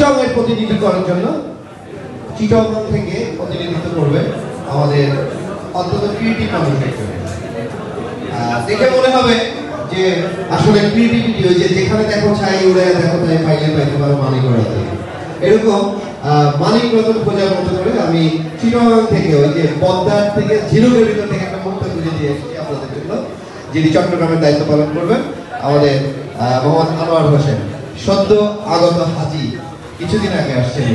চিটাগংয়ের প্রতিনিধিত্ব করার জন্য চিটাগং থেকে প্রতিনিধিত্ব করবে আমাদের অন্তত ক্রিয়েটিভ কমিউনিকেশন। দেখে মনে হবে যে আসলে ক্রিয়েটিভিটি ওই যে যেখানে দেখো ছাই উড়ে দেখো তাই পাইলে পাইতে পারো মানিক রতন, এরকম মানিক রতন খোঁজার মতো করে আমি চিটাগং থেকে ওই যে পদ্মার থেকে ঝিনুকের ভিতর থেকে একটা মুক্তা খুঁজে দিয়ে এসেছি আপনাদের জন্য, যিনি চট্টগ্রামের দায়িত্ব পালন করবেন আমাদের মোহাম্মদ আনোয়ার হোসেন, সদ্য আগত হাজি, কিছুদিন আগে আসছেন,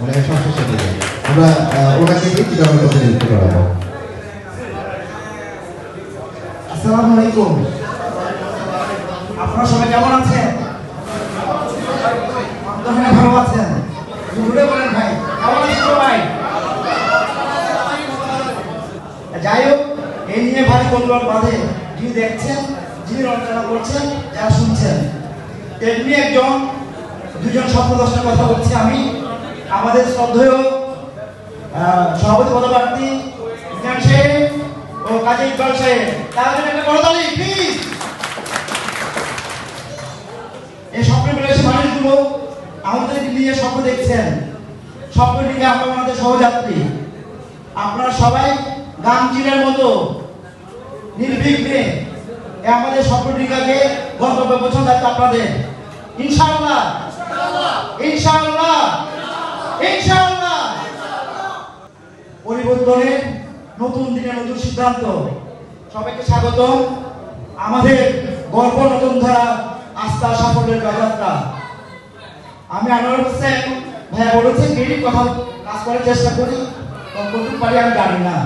মানে সংসদ সদস্য। আমরা ওনাকে চিটাগং প্রতিনিধিত্ব করাবো। আসসালামু আলাইকুম, আপনারা সবাই কেমন আছেন? ভালো আছেন? ঘুরে বলেন ভাই, কেমন আছেন ভাই? যাই হোক, এই নিয়ে ভাই কল্যাণ বাদে যিনি দেখছেন, যিনি রচনা করছেন, যারা শুনছেন, তেমনি দুজন স্বপ্নদ্রষ্টা কথা বলছি আমি। আমাদের শ্রদ্ধেয় সভাপতি পদপ্রার্থী ইমরান সাহেব ও কাজী ইকবাল সাহেব, তার জন্য একটা করতালি প্লিজ। এই স্বপ্নের বয়সী মানুষগুলো আমাদেরকে নিয়ে স্বপ্ন দেখছেন, স্বপ্ন নিয়ে আপনারা আমাদের সহযাত্রী। আপনারা সবাই গামচিলের মতো নির্বিঘ্নে আমাদের স্বপ্নটিকাকে গন্তব্যে পৌঁছানোর দায়িত্ব আপনাদের। ইনশাআল্লাহ ইনশাআল্লাহ ইনশাআল্লাহ। পরিবর্তনের নতুন দিনের নতুন সিদ্ধান্ত, সবাইকে স্বাগত। আমাদের গল্প নতুন ধারা আস্থা সাফল্যের যাত্রা। আমি আনোয়ার হোসেন ভাইয়া বলেছেন এই কথা কাজ করার চেষ্টা করি, কতটুকু পারি আমি জানি না।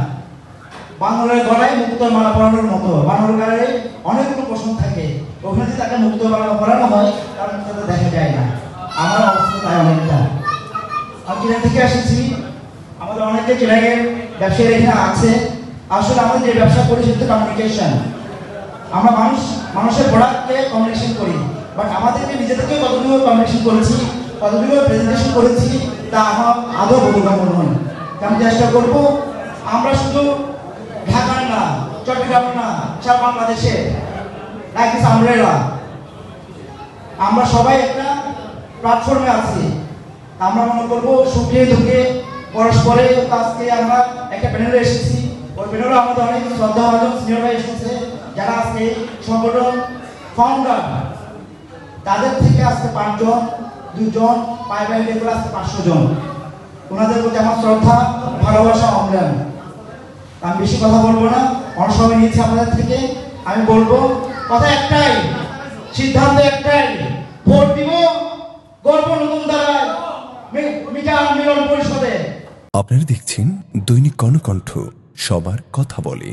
বাংলার গলায় মুক্তোর মালা পরানোর মতো, বাংলার গলায় অনেকগুলো প্রশ্ন থাকে, ওখানে যদি তাকে মুক্তোর মালা পরানো হয় তার মুক্তটা দেখা যায় না। আমার অবস্থা তাই অনেকটা। আমি চিরাং থেকে এসেছি, আমাদের অনেকে চিরাংয়ের ব্যবসায়ী এখানে আছে। আসলে আমাদের যে ব্যবসা করি সেটা কমিউনিকেশন। আমরা মানুষের প্রোডাক্টকে কমিউনিকেশন করি, বাট আমাদেরকে নিজেদেরকে কতটুকু কমিউনিকেশন করেছি, কতটুকু প্রেজেন্টেশন করেছি তা আমার আদৌ বোধগম্য নয়। আমি চেষ্টা করব আমরা শুধু ঢাকার না, চট্টগ্রাম না, সারা বাংলাদেশে আমরা সবাই একটা প্ল্যাটফর্মে আছি। আমরা মনে করবো সুখে দুঃখে পরস্পরে। আজকে আমরা একটা প্যানেলে এসেছি, ওই প্যানেলে আমাদের অনেক শ্রদ্ধাভাজন সিনিয়র ভাই এসেছে, যারা আজকে সংগঠন ফাউন্ডার। তাদের থেকে আজকে 5 জন, 2 জন, পাই এগুলো আজকে 500 জন। ওনাদের প্রতি আমার শ্রদ্ধা, ভালোবাসা, অমলান। আমি বেশি কথা বলবো না, অনেক সময় নিয়েছি আপনাদের থেকে। আমি বলবো কথা একটাই, সিদ্ধান্ত একটাই, ভোট দিব গল্প নতুন ধারায় মিটার মিলন পরিষদে। আপনারা দেখছেন দৈনিক কর্ণকণ্ঠ, সবার কথা বলে।